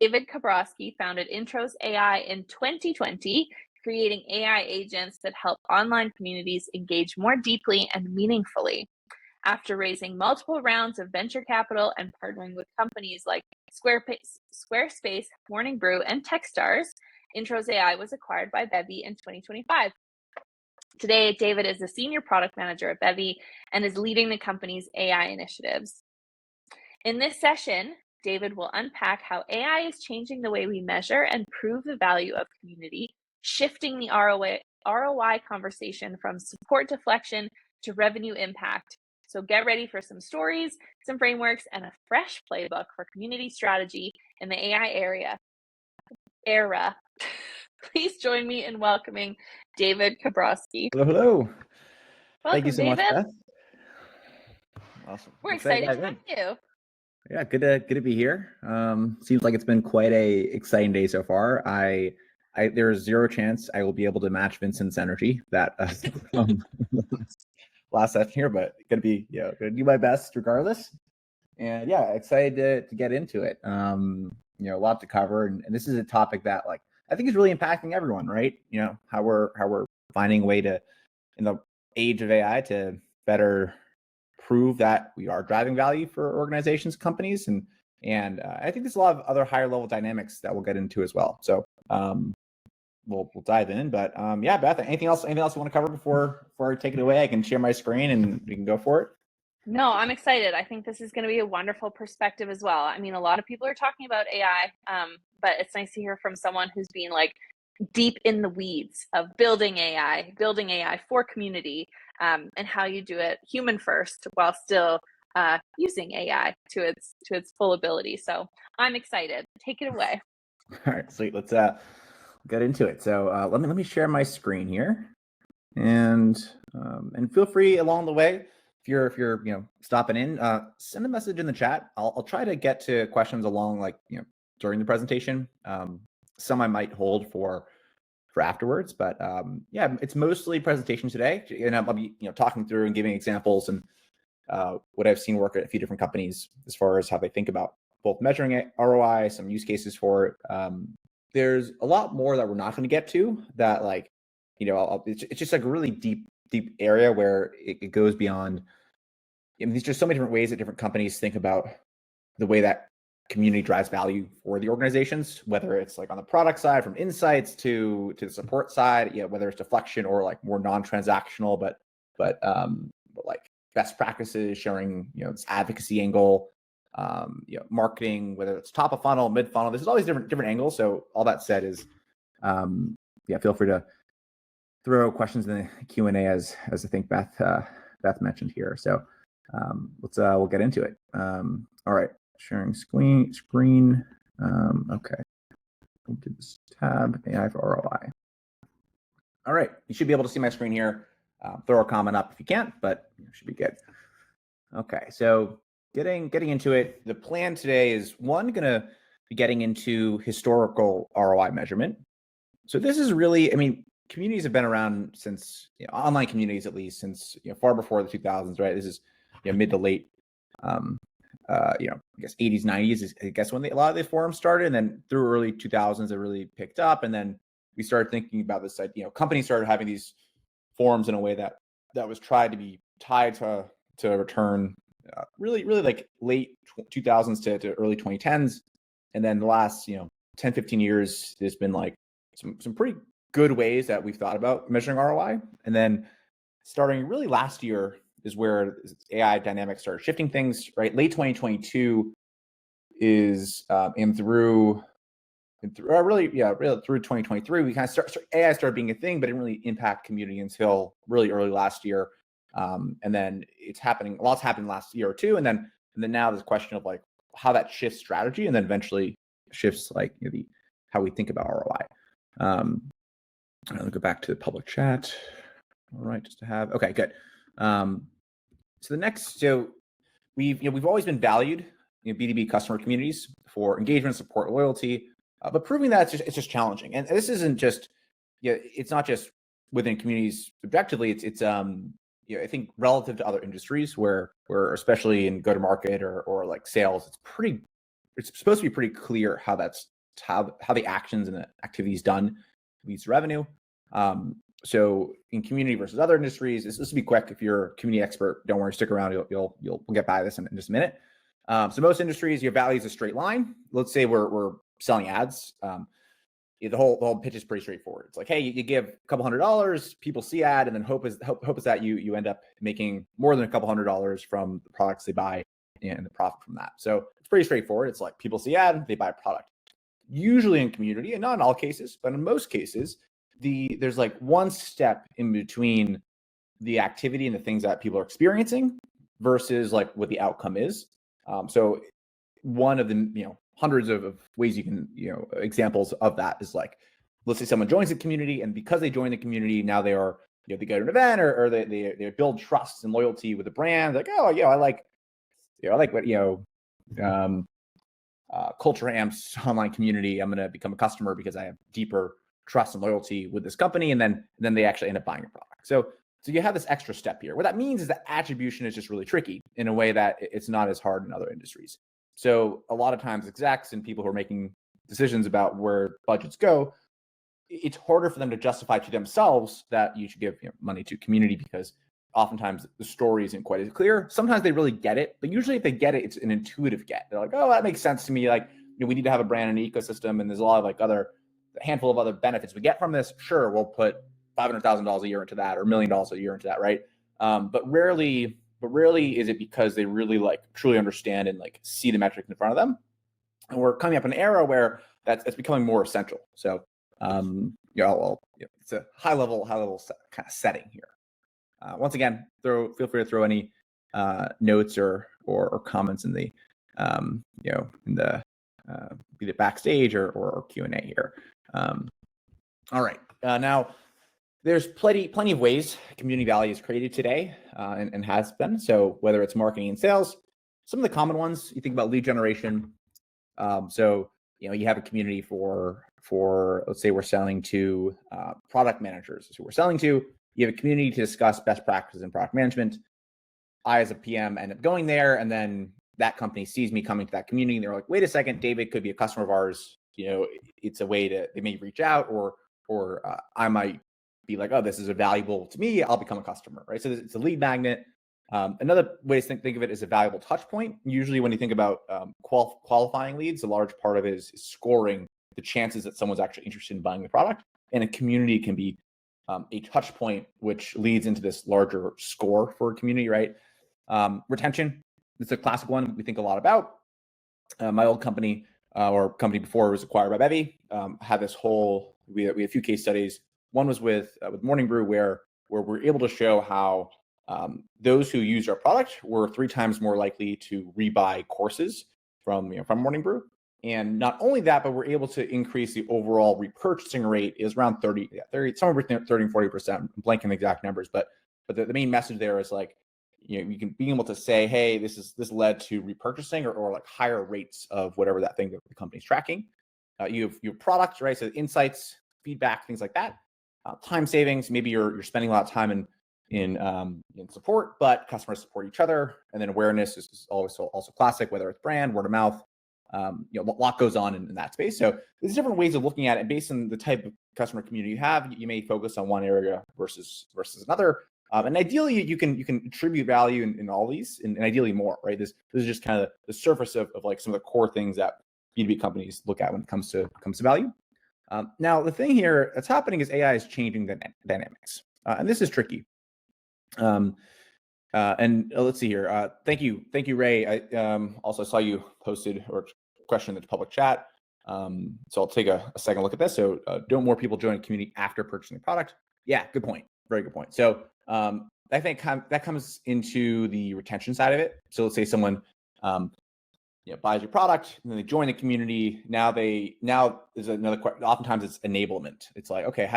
David Kobrosky founded Intros AI in 2020, creating AI agents that help online communities engage more deeply and meaningfully. After raising multiple rounds of venture capital and partnering with companies like Squarespace, Morning Brew, and Techstars, Intros AI was acquired by Bevy in 2025. Today, David is the senior product manager at Bevy and is leading the company's AI initiatives. In this session, David will unpack how AI is changing the way we measure and prove the value of community, shifting the ROI conversation from support deflection to revenue impact. So get ready for some stories, some frameworks, and a fresh playbook for community strategy in the AI era. Please join me in welcoming David Kobrosky. Hello, hello. Welcome, Thank you so David. much, Beth. Awesome. We're excited to have you. Yeah, good to be here. Seems like it's been quite a exciting day so far. There's zero chance I will be able to match Vincent's energy that last session here, but gonna do my best regardless. And yeah, excited to get into it. A lot to cover, and this is a topic that I think is really impacting everyone, right? How we're finding a way to, in the age of AI, to better prove that we are driving value for organizations, companies, and I think there's a lot of other higher level dynamics that we'll get into as well. So we'll dive in. But yeah, Beth, anything else you want to cover before I take it away? I can share my screen and we can go for it. No, I'm excited. I think this is going to be a wonderful perspective as well. I mean, a lot of people are talking about AI, but it's nice to hear from someone who's been deep in the weeds of building AI for community, and how you do it human first while still using AI to its full ability. So I'm excited. Take it away. All right, sweet. Let's get into it. So let me share my screen here, and feel free along the way. If you're stopping in, send a message in the chat. I'll try to get to questions along during the presentation. Some I might hold for afterwards, but yeah, it's mostly presentation today, and I'll be talking through and giving examples and what I've seen work at a few different companies as far as how they think about both measuring ROI, some use cases for it. There's a lot more that we're not going to get to that, it's just a really deep area where it goes beyond. There's just so many different ways that different companies think about the way that community drives value for the organizations, whether it's on the product side, from insights to the support side, whether it's deflection or more non-transactional, but best practices, sharing this advocacy angle, marketing, whether it's top of funnel, mid funnel. There's all these different angles. So all that said is, feel free to throw questions in the Q&A as I think Beth mentioned here. So we'll get into it. All right. Sharing screen. Okay. We'll do this tab, AI for ROI. All right. You should be able to see my screen here. Throw a comment up if you can't, but it should be good. Okay. So getting into it, the plan today is going to be getting into historical ROI measurement. So this is really, communities have been around since, online communities at least, since far before the 2000s, right? This is mid to late I guess 80s, 90s is I guess when a lot of the forums started, and then through early 2000s it really picked up, and then we started thinking about this. Companies started having these forums in a way that was tried to be tied to return, really late 2000s to early 2010s, and then the last 10, 15 years there's been some pretty good ways that we've thought about measuring ROI, and then starting really last year is where AI dynamics started shifting things, right? Late 2022 is through 2023, we kind of AI started being a thing, but it didn't really impact community until really early last year. And then a lot's happened last year or two, and then now there's a question of how that shifts strategy, and then eventually shifts how we think about ROI. I'll go back to the public chat. All right, just to have, okay, good. So we've always been valued, B2B customer communities for engagement, support, loyalty, but proving that it's just challenging. And this isn't just, it's not just within communities objectively. It's I think relative to other industries where especially in go-to-market or sales, it's supposed to be pretty clear how that's how the actions and the activities done leads to revenue. So in community versus other industries, this will be quick. If you're a community expert, don't worry, stick around. We'll get by this in just a minute. So most industries, your value is a straight line. Let's say we're selling ads. The whole pitch is pretty straightforward. It's like, hey, you give a couple $100, people see ad, and then hope is that you end up making more than a couple $100 from the products they buy and the profit from that. So it's pretty straightforward. It's like people see ad, they buy a product. Usually in community, and not in all cases, but in most cases, there's like one step in between the activity and the things that people are experiencing versus like what the outcome is. So one of the hundreds of ways you can examples of that is like, let's say someone joins the community, and because they join the community, now they are they go to an event or they build trust and loyalty with the brand. Like, oh I like what Culture Amp's online community. I'm going to become a customer because I have deeper trust and loyalty with this company, and then they actually end up buying a product. So you have this extra step here. What that means is that attribution is just really tricky in a way that it's not as hard in other industries. So a lot of times execs and people who are making decisions about where budgets go, it's harder for them to justify to themselves that you should give money to community, because oftentimes the story isn't quite as clear. Sometimes they really get it, but usually if they get it, it's an intuitive get. They're like, oh, that makes sense to me. Like, we need to have a brand and an ecosystem, and there's a lot of a handful of other benefits we get from this. Sure, we'll put $500,000 a year into that, or $1 million a year into that, right? But rarely is it because they really truly understand and see the metrics in front of them. And we're coming up in an era where that's becoming more essential. So it's a high level kind of setting here. Once again, feel free to throw any notes or comments in the be it backstage or Q&A here. All right, now there's plenty of ways community value is created today and has been. So whether it's marketing and sales, some of the common ones, you think about lead generation. So you have a community for let's say we're selling to product managers who we're selling to. You have a community to discuss best practices in product management. I, as a PM, end up going there, and then that company sees me coming to that community, and they're like, wait a second, David could be a customer of ours. It's a way they may reach out, or I might be like, oh, this is valuable to me, I'll become a customer, right? So it's a lead magnet. Another way to think of it is a valuable touch point. Usually when you think about qualifying leads, a large part of it is scoring the chances that someone's actually interested in buying the product. And a community can be a touch point, which leads into this larger score for a community, right? Retention, it's a classic one we think a lot about. My old company or company before was acquired by Bevy, had this whole, we had a few case studies. One was with Morning Brew, where we're able to show how those who used our product were 3 times more likely to rebuy courses from Morning Brew. And not only that, but we're able to increase the overall repurchasing rate is around 30, somewhere between 30 and 40%. I'm blanking the exact numbers, but the main message there is you can be able to say, hey, this led to repurchasing or higher rates of whatever that thing that the company's tracking. You have your products, right? So insights, feedback, things like that. Time savings, maybe you're spending a lot of time in support, but customers support each other. And then awareness is always also classic, whether it's brand, word of mouth. A lot goes on in that space. So there's different ways of looking at it based on the type of customer community you have. You may focus on one area versus another. And ideally, you can attribute value in all these, and ideally more, right? This is just kind of the surface of some of the core things that B2B companies look at when it comes to value. Now, the thing here that's happening is AI is changing the dynamics, and this is tricky. And let's see here. Thank you, Ray. I also saw you posted or question in the public chat. So I'll take a second look at this. So don't more people join a community after purchasing the product? Yeah, good point. Very good point. So I think that comes into the retention side of it. So let's say someone buys your product and then they join the community. Now there's another question. Oftentimes it's enablement. It's like, okay,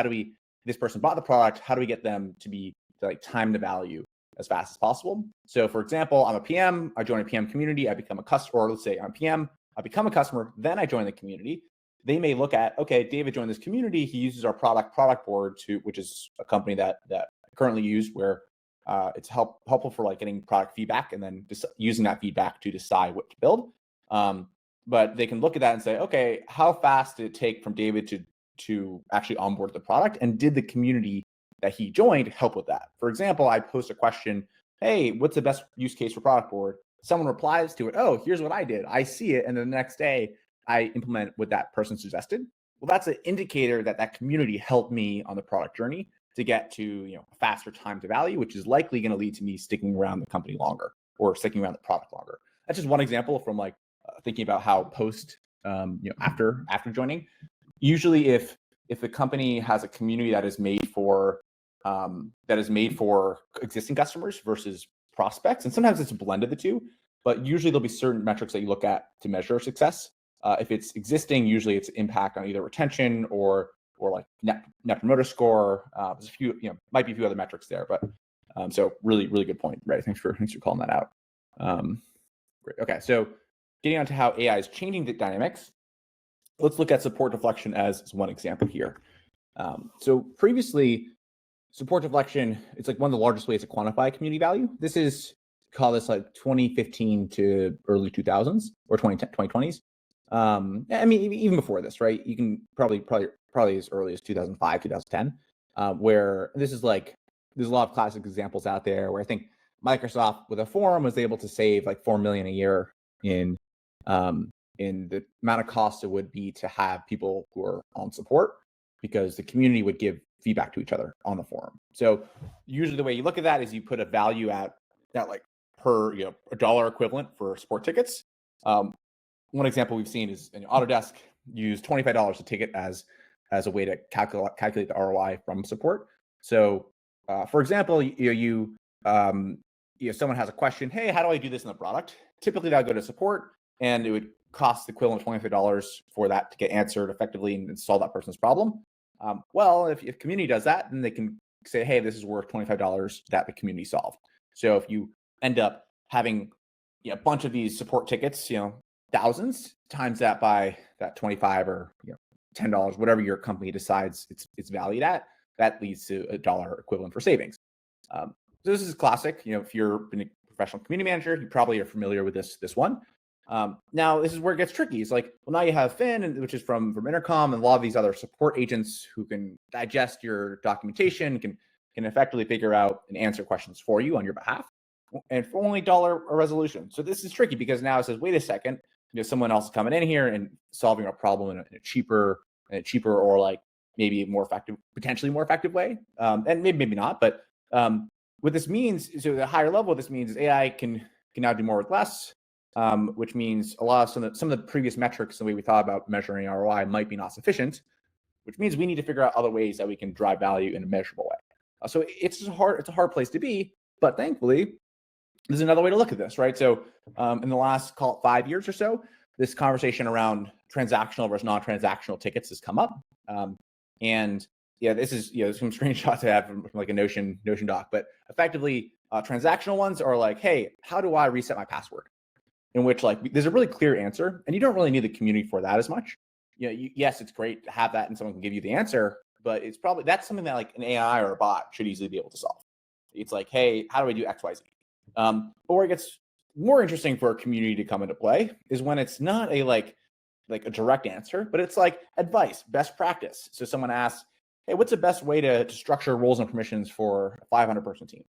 this person bought the product, how do we get them to be time to value as fast as possible? So for example, I'm a PM, I join a PM community, I become a customer, or let's say I'm PM, I become a customer, then I join the community. They may look at, okay, David joined this community, he uses our product board which is a company that I currently use, where it's helpful for getting product feedback and then just using that feedback to decide what to build. but they can look at that and say, okay, how fast did it take from David to actually onboard the product? And did the community that he joined help with that? For example, I post a question, hey, what's the best use case for product board? Someone replies to it, oh, here's what I did. I see it. And then the next day I implement what that person suggested. Well, that's an indicator that that community helped me on the product journey to get to a faster time to value, which is likely going to lead to me sticking around the company longer or sticking around the product longer. That's just one example from thinking about how post after joining. Usually, if the company has a community that is made for existing customers versus prospects, and sometimes it's a blend of the two, but usually there'll be certain metrics that you look at to measure success. If it's existing, usually it's impact on either retention or like net promoter score. There's a few, might be a few other metrics there, but so really good point, right? Thanks for calling that out. Great. Okay, so getting on to how AI is changing the dynamics, let's look at support deflection as one example here. So previously, support deflection, it's like one of the largest ways to quantify community value. This is, call this like 2015 to early 2000s or 2020s. I mean, even before this, right? You can probably as early as 2005, 2010, where this is like, there's a lot of classic examples out there where I think Microsoft with a forum was able to save like $4 million a year in the amount of cost it would be to have people who are on support, because the community would give feedback to each other on the forum. So usually the way you look at that is you put a value at that, like per a dollar equivalent for support tickets. One example we've seen is Autodesk use $25 a ticket as a way to calculate the ROI from support. So for example, someone has a question, hey, how do I do this in the product? Typically that'll go to support, and it would cost the equivalent of $25 for that to get answered effectively and solve that person's problem. Well, if community does that, then they can say, hey, this is worth $25 that the community solved. So if you end up having a bunch of these support tickets, thousands, times that by that 25 or $10, whatever your company decides it's valued at, that leads to a dollar equivalent for savings. So this is classic. If you're a professional community manager, you probably are familiar with this one. Now this is where it gets tricky. It's like, well, now you have Finn, which is from Intercom, and a lot of these other support agents who can digest your documentation, can effectively figure out and answer questions for you on your behalf, and for only $1 a resolution. So this is tricky because now it says, wait a second, someone else is coming in here and solving a problem in a cheaper or like maybe more effective, potentially more effective way, and maybe not. But what this means, so at a higher level, what this means is AI can now do more with less. Which means a lot of some of the previous metrics, the way we thought about measuring ROI, might be not sufficient, which means we need to figure out other ways that we can drive value in a measurable way. So it's a hard place to be, but thankfully, there's another way to look at this, right? So in the last, call it 5 years or so, this conversation around transactional versus non-transactional tickets has come up. And this is some screenshots I have from like a Notion doc, but effectively transactional ones are like, hey, how do I reset my password? In which there's a really clear answer, and you don't really need the community for that as much. Yes, it's great to have that and someone can give you the answer, but that's something that like an AI or a bot should easily be able to solve. It's like, hey, how do I do X, Y, Z? But where it gets more interesting for a community to come into play is when it's not a like a direct answer, but it's like advice, best practice. So someone asks, hey, what's the best way to structure roles and permissions for a 500-person team?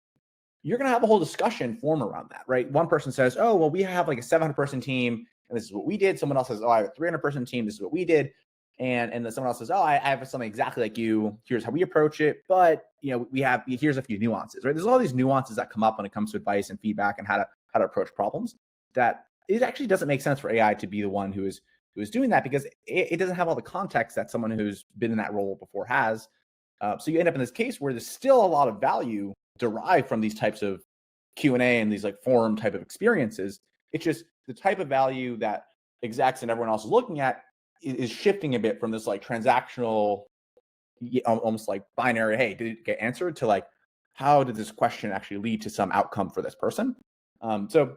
You're going to have a whole discussion form around that, right? One person says, oh, well, we have like a 700-person team, and this is what we did. Someone else says, oh, I have a 300-person team. This is what we did. And then someone else says, oh, I have something exactly like you. Here's how we approach it. But, here's a few nuances, right? There's all these nuances that come up when it comes to advice and feedback and how to approach problems, that it actually doesn't make sense for AI to be the one who is doing that, because it doesn't have all the context that someone who's been in that role before has. So you end up in this case where there's still a lot of value derived from these types of Q&A and these like forum type of experiences. It's just the type of value that execs and everyone else is looking at is shifting a bit from this like transactional, almost like binary, hey, did it get answered, to like, how did this question actually lead to some outcome for this person? So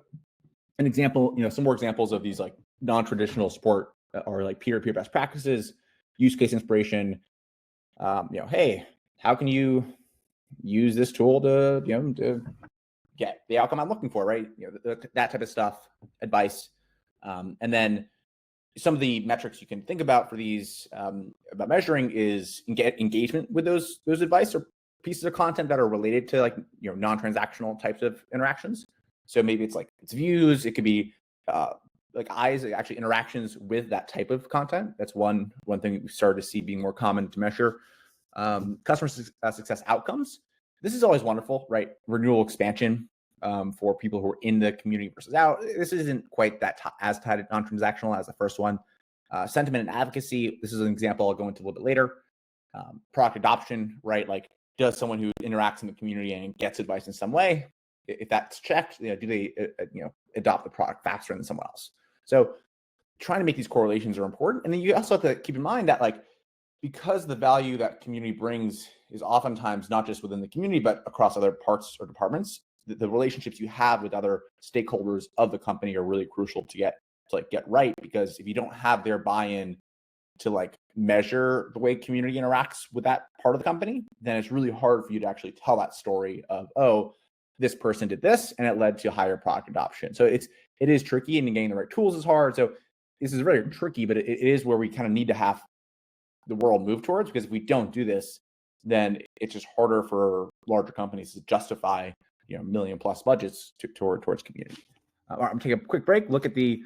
an example, some more examples of these like non-traditional support or like peer-to-peer best practices, use case inspiration. Hey, how can you use this tool to get the outcome I'm looking for, right? That type of stuff, advice. And then some of the metrics you can think about for these about measuring is engagement with those advice or pieces of content that are related to like non-transactional types of interactions. So maybe it's like it's views, it could be like eyes, actually interactions with that type of content. That's one thing we started to see being more common to measure. Customer success outcomes. This is always wonderful, right? Renewal expansion for people who are in the community versus out. This isn't quite that as tied to non-transactional as the first one. Sentiment and advocacy. This is an example I'll go into a little bit later. Product adoption, right? Like, does someone who interacts in the community and gets advice in some way, if that's checked, do they adopt the product faster than someone else? So trying to make these correlations are important. And then you also have to keep in mind that like, because the value that community brings is oftentimes not just within the community, but across other parts or departments, the relationships you have with other stakeholders of the company are really crucial to get right. Because if you don't have their buy-in to like measure the way community interacts with that part of the company, then it's really hard for you to actually tell that story of, oh, this person did this and it led to higher product adoption. So it is tricky, and getting the right tools is hard. So this is very tricky, but it is where we kind of need to have the world move towards, because if we don't do this, then it's just harder for larger companies to justify $1 million+ budgets towards community. I'm gonna take a quick break. Look at the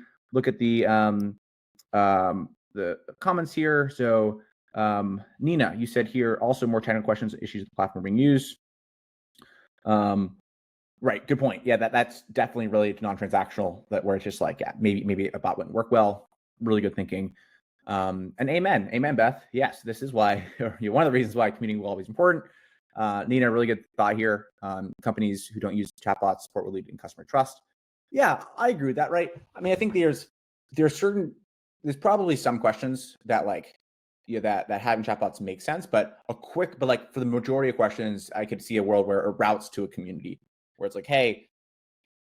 comments here. So Nina, you said here also more technical questions, issues the platform being used. Right, good point. Yeah, that's definitely related to non-transactional, where it's just like, yeah, maybe a bot wouldn't work well. Really good thinking. And amen, Beth. Yes, this is why, one of the reasons why community will always be important. Nina, really good thought here. Companies who don't use chatbots support will lead in customer trust. Yeah, I agree with that, right? I mean, I think there's probably some questions that like, that having chatbots makes sense, but like for the majority of questions, I could see a world where it routes to a community where it's like, hey,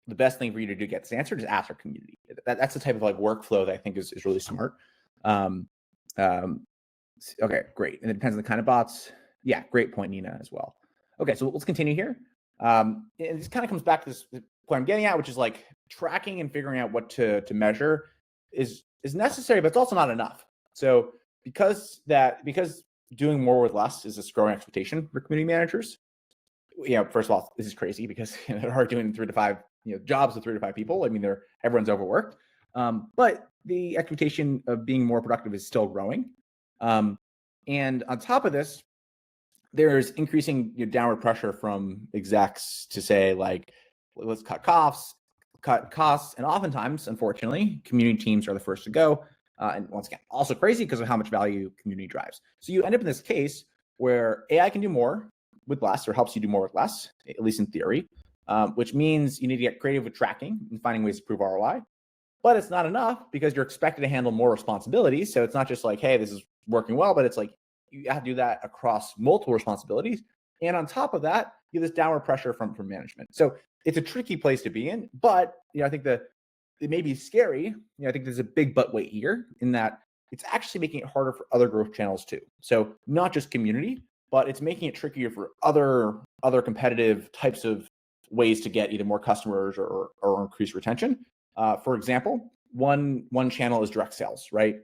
the best thing for you to do to get this answered is ask our community. That's the type of like workflow that I think is really smart. Okay, great. And it depends on the kind of bots. Yeah, great point, Nina, as well. Okay, so let's continue here. And this kind of comes back to this point I'm getting at, which is like tracking and figuring out what to measure is necessary, but it's also not enough. So because doing more with less is this growing expectation for community managers. First of all, this is crazy because they're already doing 3 to 5 jobs with 3 to 5 people. I mean, everyone's overworked. But the expectation of being more productive is still growing. And on top of this, there's increasing downward pressure from execs to say, like, let's cut costs. And oftentimes, unfortunately, community teams are the first to go. And once again, also crazy because of how much value community drives. So you end up in this case where AI can do more with less, or helps you do more with less, at least in theory, which means you need to get creative with tracking and finding ways to prove ROI. But it's not enough because you're expected to handle more responsibilities. So it's not just like, hey, this is working well, but it's like you have to do that across multiple responsibilities. And on top of that, you have this downward pressure from management. So it's a tricky place to be in. But I think that it may be scary. I think there's a big but wait here, in that it's actually making it harder for other growth channels too. So not just community, but it's making it trickier for other competitive types of ways to get either more customers or increase retention. For example, one channel is direct sales, right?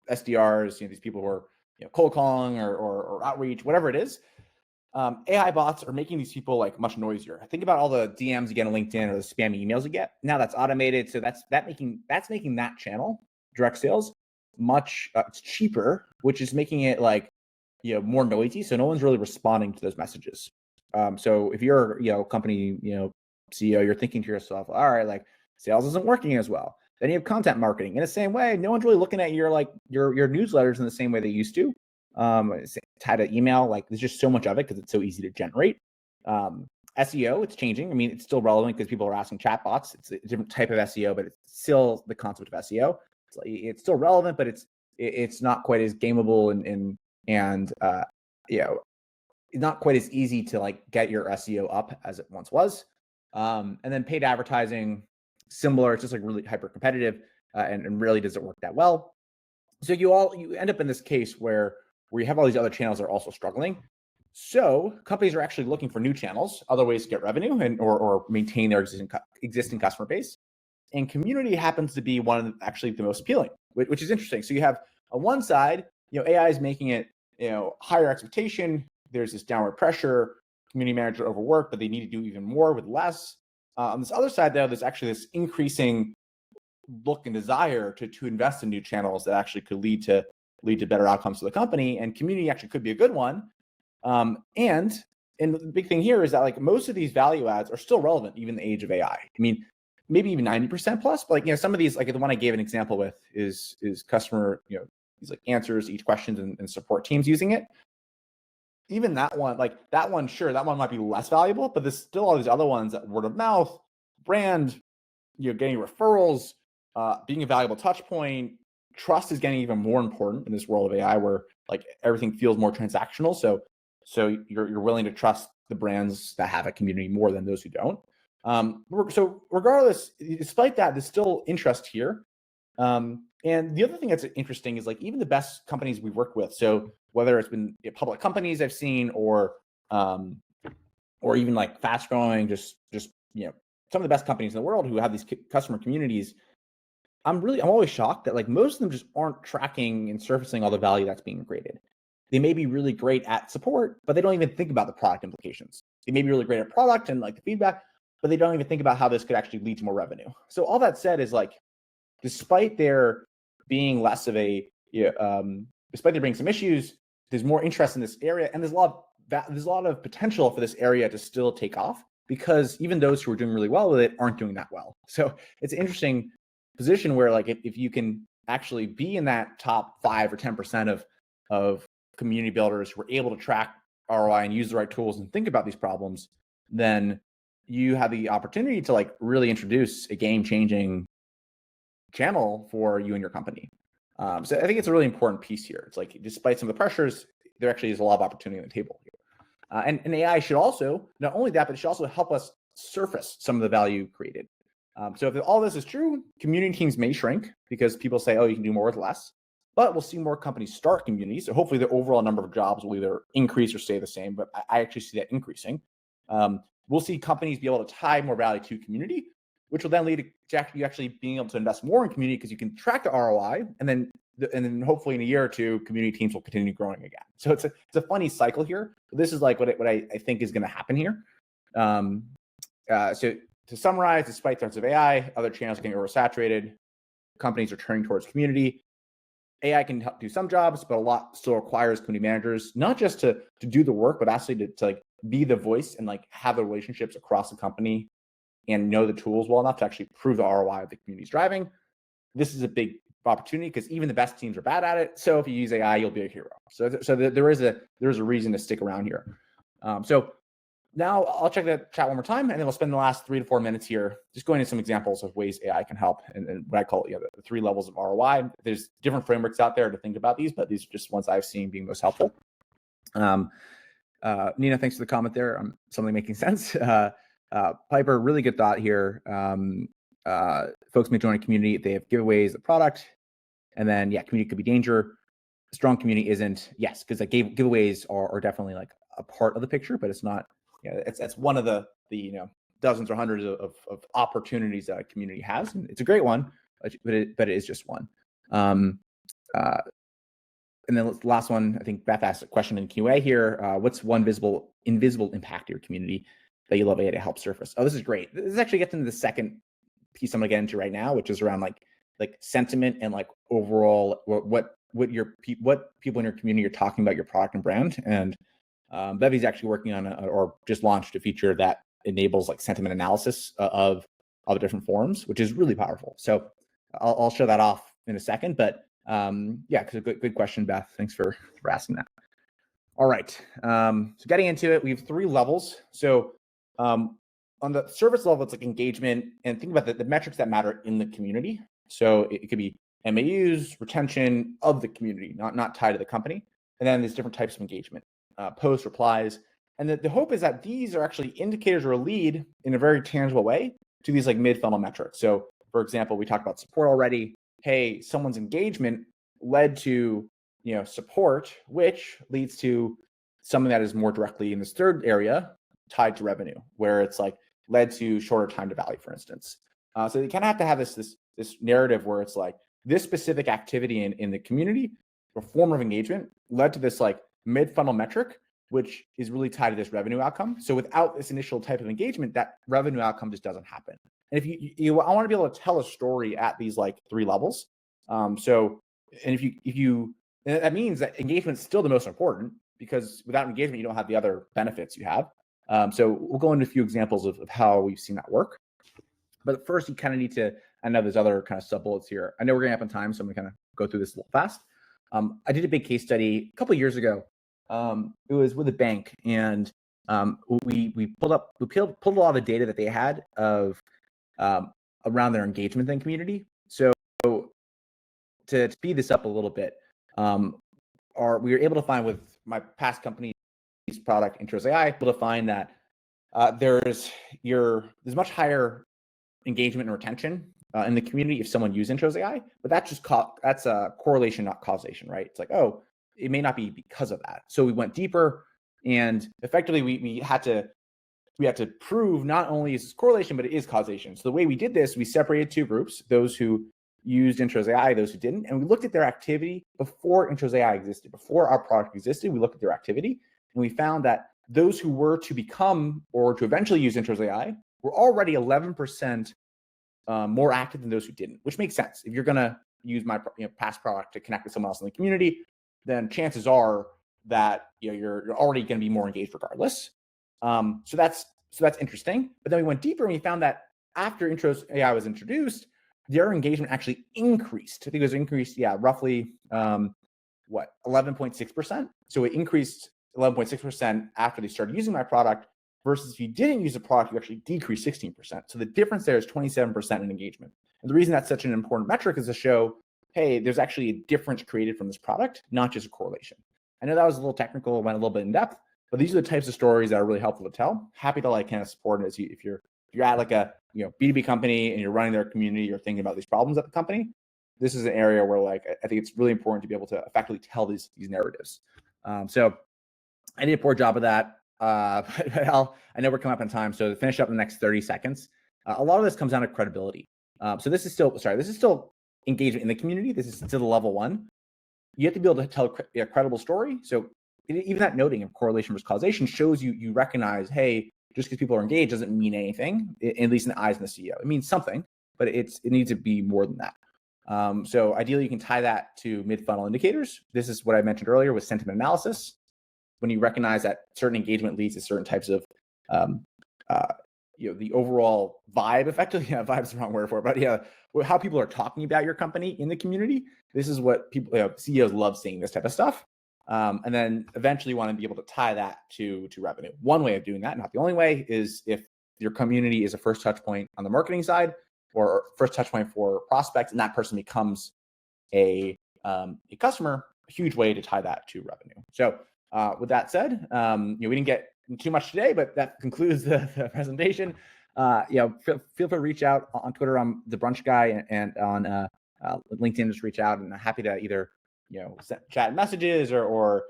SDRs, these people who are cold calling or outreach, whatever it is. AI bots are making these people like much noisier. Think about all the DMs you get on LinkedIn or the spammy emails you get. Now that's automated, so that's making that channel, direct sales, much it's cheaper, which is making it like more noisy. So no one's really responding to those messages. So if you're company CEO, you're thinking to yourself, all right, like sales isn't working as well. Then you have content marketing in the same way. No one's really looking at your newsletters in the same way they used to. Tied to email, like there's just so much of it because it's so easy to generate. SEO, it's changing. I mean, it's still relevant because people are asking chatbots. It's a different type of SEO, but it's still the concept of SEO. It's still relevant, but it's not quite as gameable and not quite as easy to like get your SEO up as it once was. And then paid advertising, similar. It's just like really hyper competitive, and really doesn't work that well. So you end up in this case where you have all these other channels that are also struggling. So companies are actually looking for new channels, other ways to get revenue or maintain their existing customer base. And community happens to be one of actually the most appealing, which is interesting. So you have on one side, AI is making it, higher expectation. There's this downward pressure. Community manager overworked, but they need to do even more with less. On this other side, though, there's actually this increasing look and desire to invest in new channels that actually could lead to better outcomes for the company. And community actually could be a good one. And the big thing here is that like most of these value adds are still relevant even in the age of AI. I mean, maybe even 90% plus, but like, some of these, like the one I gave an example with is customer, these like answers each questions and support teams using it. Even that one, sure, that one might be less valuable, but there's still all these other ones that word of mouth, brand, getting referrals, being a valuable touch point. Trust is getting even more important in this world of AI where like everything feels more transactional. So you're willing to trust the brands that have a community more than those who don't. So regardless, despite that, there's still interest here. And the other thing that's interesting is like even the best companies we've worked with. So whether it's been public companies I've seen or even like fast growing, just some of the best companies in the world who have these customer communities, I'm always shocked that like most of them just aren't tracking and surfacing all the value that's being created. They may be really great at support, but they don't even think about the product implications. They may be really great at product and like the feedback, but they don't even think about how this could actually lead to more revenue. So all that said is like, despite there being less of a, despite there being some issues, there's more interest in this area, and there's a lot of potential for this area to still take off because even those who are doing really well with it aren't doing that well. So it's an interesting position where like if you can actually be in that top 5 or 10% of community builders who are able to track ROI and use the right tools and think about these problems, then you have the opportunity to like really introduce a game-changing channel for you and your company. So I think it's a really important piece here. It's like, despite some of the pressures, there actually is a lot of opportunity on the table here. And AI should also, not only that, but it should also help us surface some of the value created. So if all this is true, community teams may shrink because people say, oh, you can do more with less, but we'll see more companies start communities. So hopefully the overall number of jobs will either increase or stay the same, but I actually see that increasing. We'll see companies be able to tie more value to community, which will then lead to you actually being able to invest more in community because you can track the ROI, and then hopefully in a year or two, community teams will continue growing again. So it's a funny cycle here. This is like what I think is going to happen here. So to summarize, despite threats of AI, other channels are getting oversaturated. Companies are turning towards community. AI can help do some jobs, but a lot still requires community managers, not just to do the work, but actually to like be the voice and like have the relationships across the company and know the tools well enough to actually prove the ROI the community is driving. This is a big opportunity because even the best teams are bad at it. So if you use AI, you'll be a hero. So there is a reason to stick around here. So now I'll check the chat one more time, and then we'll spend the last 3 to 4 minutes here just going into some examples of ways AI can help and what I call the 3 levels of ROI. There's different frameworks out there to think about these, but these are just ones I've seen being most helpful. Nina, thanks for the comment there. Something making sense. Piper, really good thought here. Folks may join a community if they have giveaways, the product, and then community could be danger. Strong community isn't. Yes, because like giveaways are definitely like a part of the picture, but it's not. It's one of the dozens or hundreds of opportunities that a community has, and it's a great one, but it is just one. And then the last one, I think Beth asked a question in QA here. What's one invisible impact to your community that you love AI to help surface? Oh, this is great. This actually gets into the second piece I'm gonna get into right now, which is around like sentiment and like overall what people in your community are talking about your product and brand. And Bevy's actually working on or just launched a feature that enables like sentiment analysis of different forums, which is really powerful. So I'll show that off in a second, but because good question, Beth. Thanks for asking that. All right, so getting into it, we have 3 levels. So on the service level, it's like engagement, and think about the metrics that matter in the community. So it could be MAUs, retention of the community, not tied to the company. And then there's different types of engagement, posts, replies. And the hope is that these are actually indicators or a lead in a very tangible way to these like mid-funnel metrics. So for example, we talked about support already. Hey, someone's engagement led to support, which leads to something that is more directly in this third area tied to revenue, where it's like led to shorter time to value, for instance. So you kind of have to have this narrative where it's like this specific activity in the community or form of engagement led to this like mid-funnel metric, which is really tied to this revenue outcome. So without this initial type of engagement, that revenue outcome just doesn't happen. And if I want to be able to tell a story at these like 3 levels. And that means that engagement is still the most important, because without engagement, you don't have the other benefits you have. So we'll go into a few examples of how we've seen that work. But first, you kind of need to, I know there's other kind of sub bullets here. I know we're going up on time, so I'm going to kind of go through this a little fast. I did a big case study a couple of years ago. It was with a bank, and we pulled a lot of the data that they had of around their engagement in community. So to speed this up a little bit, we were able to find with my past company's product, Intros AI, able to find that there's much higher engagement and retention in the community if someone uses Intros AI, but that's a correlation, not causation, right? It's like, oh, it may not be because of that. So we went deeper, and effectively we had to prove not only is correlation, but it is causation. So the way we did this, we separated 2 groups: those who used Intros AI, those who didn't, and we looked at their activity before Intros AI existed, before our product existed. We looked at their activity, and we found that those who were to become or to eventually use Intros AI were already 11% more active than those who didn't, which makes sense. If you're going to use my past product to connect with someone else in the community, then chances are that you're already going to be more engaged regardless. So that's interesting. But then we went deeper, and we found that after Intros AI was introduced, their engagement actually increased. I think it was increased, roughly 11.6%. So it increased 11.6% after they started using my product, versus if you didn't use the product, you actually decreased 16%. So the difference there is 27% in engagement. And the reason that's such an important metric is to show, hey, there's actually a difference created from this product, not just a correlation. I know that was a little technical, went a little bit in depth, but these are the types of stories that are really helpful to tell. Happy to like kind of support it if you're at like a B2B company and you're running their community or thinking about these problems at the company. This is an area where like I think it's really important to be able to effectively tell these narratives. So I did a poor job of that. But I know we're coming up on time, so to finish up in the next 30 seconds, a lot of this comes down to credibility. So this is still engagement in the community. This is still the level 1. You have to be able to tell a credible story. So even that noting of correlation versus causation shows you recognize, hey, just because people are engaged doesn't mean anything, at least in the eyes of the CEO. It means something, but it needs to be more than that. So ideally, you can tie that to mid-funnel indicators. This is what I mentioned earlier with sentiment analysis. When you recognize that certain engagement leads to certain types of, the overall vibe, effectively, vibe is the wrong word for it, but how people are talking about your company in the community. This is what people, CEOs love seeing this type of stuff. And then eventually want to be able to tie that to revenue. One way of doing that, not the only way, is if your community is a first touch point on the marketing side or first touch point for prospects, and that person becomes a customer, a huge way to tie that to revenue. So with that said, we didn't get too much today, but that concludes the presentation. Feel free to reach out on Twitter. I'm the Brunch Guy, and on LinkedIn, just reach out, and I'm happy to either chat messages or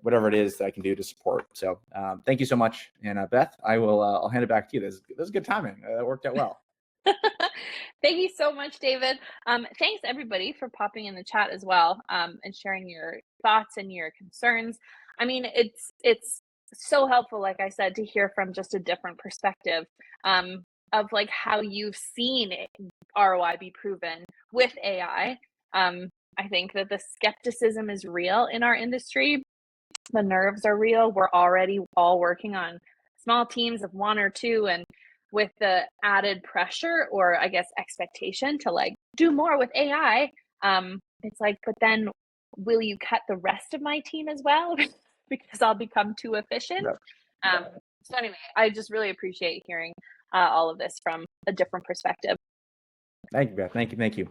whatever it is that I can do to support. So thank you so much, and Beth, I'll hand it back to you. This is good timing. That worked out well. Thank you so much, David. Thanks everybody for popping in the chat as well, and sharing your thoughts and your concerns. I mean, it's so helpful, like I said, to hear from just a different perspective of like how you've seen ROI be proven with AI. I think that the skepticism is real in our industry. The nerves are real. We're already all working on small teams of 1 or 2, and with the added pressure, or I guess expectation, to like do more with AI, it's like, but then will you cut the rest of my team as well because I'll become too efficient? So anyway, I just really appreciate hearing all of this from a different perspective. Thank you, Beth. Thank you.